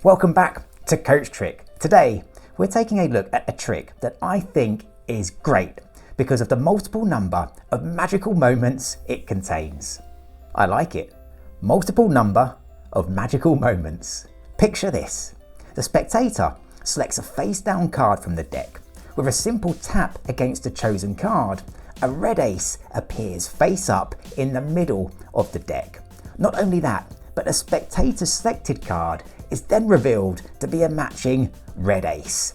Welcome back to Coach Trick. Today, we're taking a look at a trick that I think is great because of the multiple number of magical moments it contains. I like it. Multiple number of magical moments. Picture this. The spectator selects a face down card from the deck. With a simple tap against the chosen card, a red ace appears face up in the middle of the deck. Not only that, but a spectator selected card is then revealed to be a matching red ace.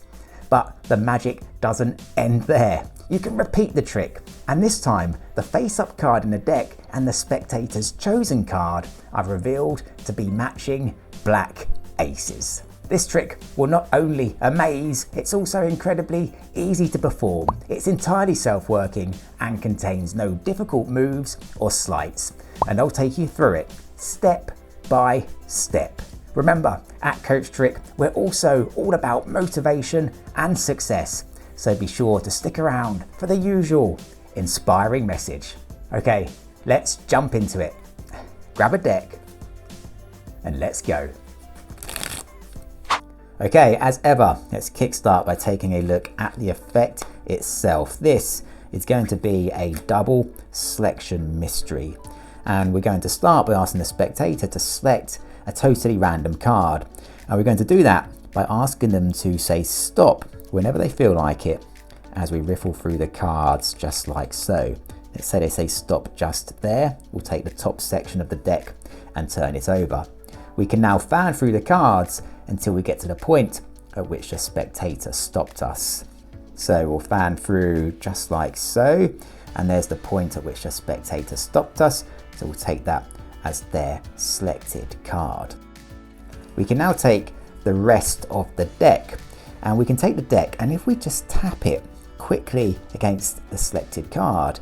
But the magic doesn't end there. You can repeat the trick, and this time the face-up card in the deck and the spectator's chosen card are revealed to be matching black aces. This trick will not only amaze, it's also incredibly easy to perform. It's entirely self-working and contains no difficult moves or sleights. And I'll take you through it step by step. Remember, at Coach Trick, we're also all about motivation and success. So be sure to stick around for the usual inspiring message. Okay, let's jump into it. Grab a deck and let's go. Okay, as ever, let's kickstart by taking a look at the effect itself. This is going to be a double selection mystery. And we're going to start by asking the spectator to select a totally random card. And we're going to do that by asking them to say stop whenever they feel like it as we riffle through the cards just like so. Let's say they say stop just there. We'll take the top section of the deck and turn it over. We can now fan through the cards until we get to the point at which the spectator stopped us. So we'll fan through just like so, and there's the point at which the spectator stopped us, so we'll take that as their selected card. We can now take the rest of the deck, and we can take the deck, and if we just tap it quickly against the selected card,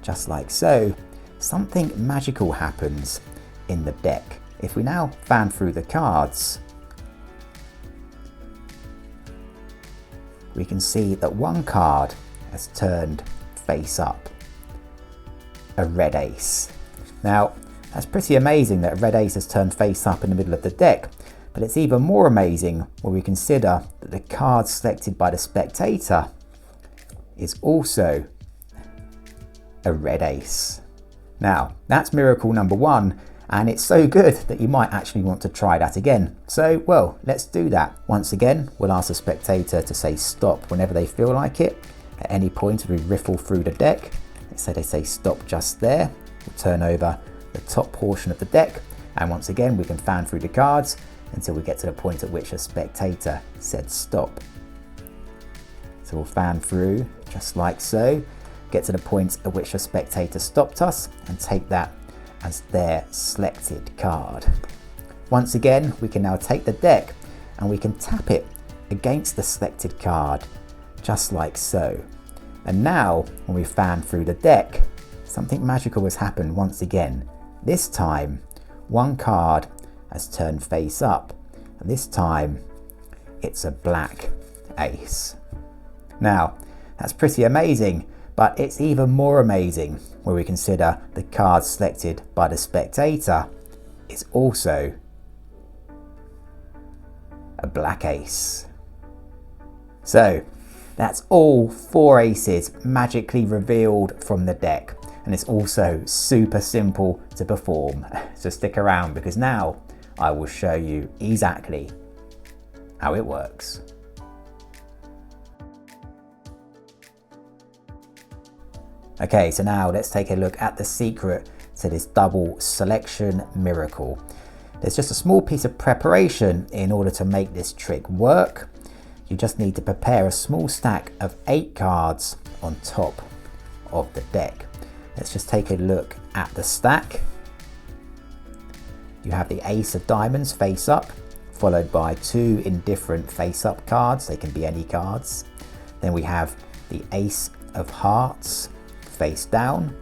just like so, something magical happens in the deck. If we now fan through the cards, we can see that one card has turned face up, a red ace. Now, that's pretty amazing that a red ace has turned face up in the middle of the deck, but it's even more amazing when we consider that the card selected by the spectator is also a red ace. Now, that's miracle number one, and it's so good that you might actually want to try that again. So, well, let's do that. Once again, we'll ask the spectator to say stop whenever they feel like it. At any point, as we riffle through the deck, let's say they say stop just there. We'll turn over the top portion of the deck, and once again, we can fan through the cards until we get to the point at which a spectator said stop. So we'll fan through just like so, get to the point at which a spectator stopped us, and take that as their selected card. Once again, we can now take the deck and we can tap it against the selected card, just like so. And now, when we fan through the deck, something magical has happened once again. This time, one card has turned face up, and this time, it's a black ace. Now, that's pretty amazing, but it's even more amazing when we consider the card selected by the spectator is also a black ace. So that's all four aces magically revealed from the deck, and it's also super simple to perform. So stick around because now I will show you exactly how it works. Okay, so now let's take a look at the secret to this double selection miracle. There's just a small piece of preparation in order to make this trick work. You just need to prepare a small stack of 8 cards on top of the deck. Let's just take a look at the stack. You have the ace of diamonds face up, followed by 2 indifferent face up cards. They can be any cards. Then we have the ace of hearts face down,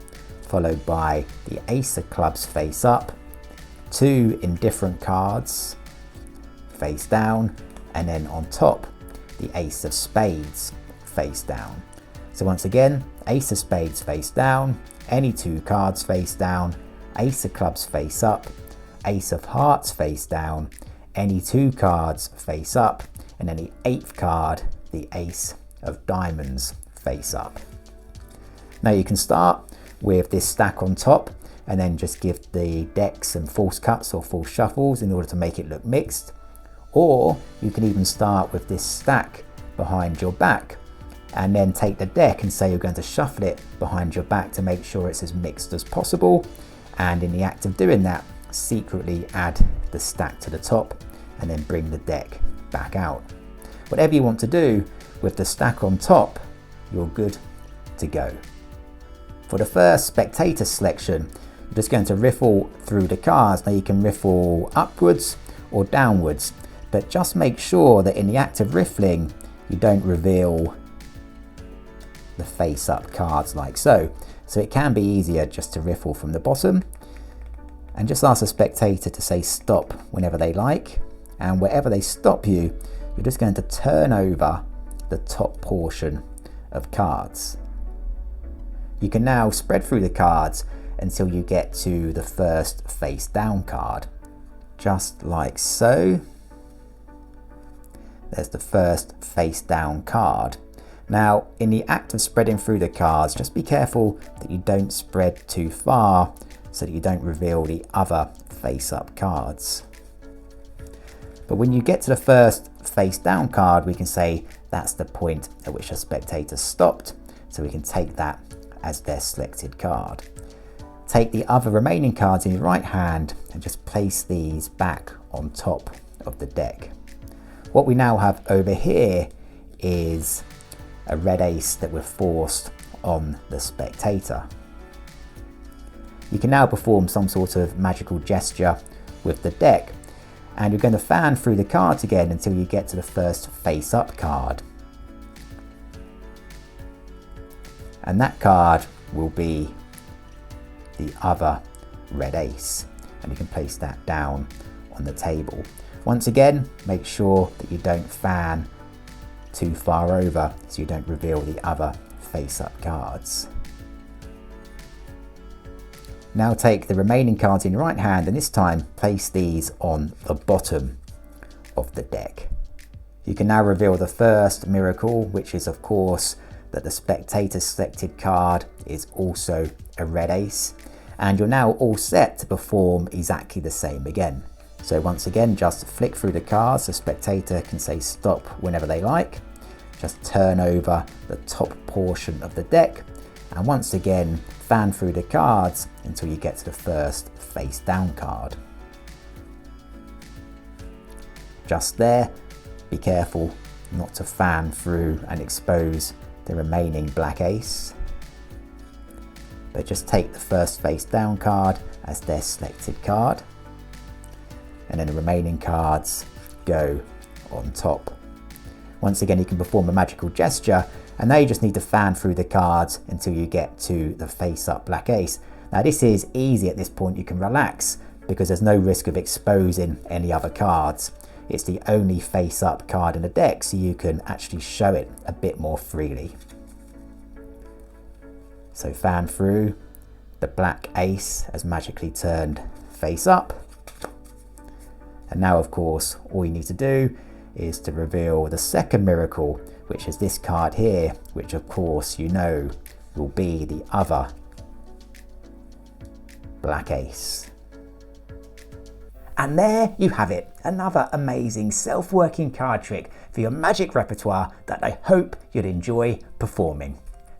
followed by the ace of clubs face up, 2 indifferent cards face down, and then on top the ace of spades face down. So once again, ace of spades face down, any 2 cards face down, ace of clubs face up, ace of hearts face down, any 2 cards face up, and then the 8th card, the ace of diamonds, face up. Now you can start with this stack on top and then just give the deck some false cuts or false shuffles in order to make it look mixed. Or you can even start with this stack behind your back and then take the deck and say you're going to shuffle it behind your back to make sure it's as mixed as possible. And in the act of doing that, secretly add the stack to the top and then bring the deck back out. Whatever you want to do with the stack on top, you're good to go. For the first spectator selection, you're just going to riffle through the cards. Now you can riffle upwards or downwards, but just make sure that in the act of riffling, you don't reveal the face up cards like so. So it can be easier just to riffle from the bottom and just ask the spectator to say stop whenever they like. And wherever they stop you, you're just going to turn over the top portion of cards. You can now spread through the cards until you get to the first face down card, just like so. There's the first face down card. Now, in the act of spreading through the cards, just be careful that you don't spread too far so that you don't reveal the other face up cards. But when you get to the first face down card, we can say that's the point at which a spectator stopped, so we can take that as their selected card. Take the other remaining cards in your right hand and just place these back on top of the deck. What we now have over here is a red ace that we're forced on the spectator. You can now perform some sort of magical gesture with the deck, and you're going to fan through the cards again until you get to the first face up card. And that card will be the other red ace, and you can place that down on the table. Once again, make sure that you don't fan too far over so you don't reveal the other face up cards. Now take the remaining cards in your right hand and this time place these on the bottom of the deck. You can now reveal the first miracle, which is of course that the spectator selected card is also a red ace, and you're now all set to perform exactly the same again. So once again, just flick through the cards. The spectator can say stop whenever they like. Just turn over the top portion of the deck, and once again fan through the cards until you get to the first face down card. Just there, be careful not to fan through and expose the remaining black ace, but just take the first face down card as their selected card, and then the remaining cards go on top. Once again, you can perform a magical gesture, and now you just need to fan through the cards until you get to the face up black ace. Now this is easy at this point, you can relax because there's no risk of exposing any other cards. It's the only face up card in the deck, so you can actually show it a bit more freely. So fan through, the black ace has magically turned face up. And now of course, all you need to do is to reveal the second miracle, which is this card here, which of course you know will be the other black ace. And there you have it, another amazing self-working card trick for your magic repertoire that I hope you'd enjoy performing.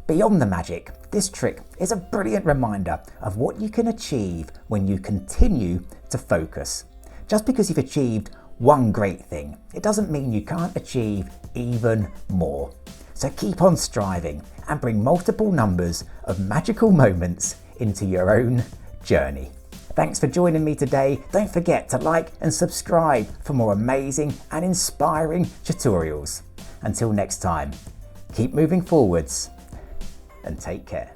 Beyond the magic, this trick is a brilliant reminder of what you can achieve when you continue to focus. Just because you've achieved one great thing, it doesn't mean you can't achieve even more. So keep on striving and bring multiple numbers of magical moments into your own journey. Thanks for joining me today. Don't forget to like and subscribe for more amazing and inspiring tutorials. Until next time, keep moving forwards and take care.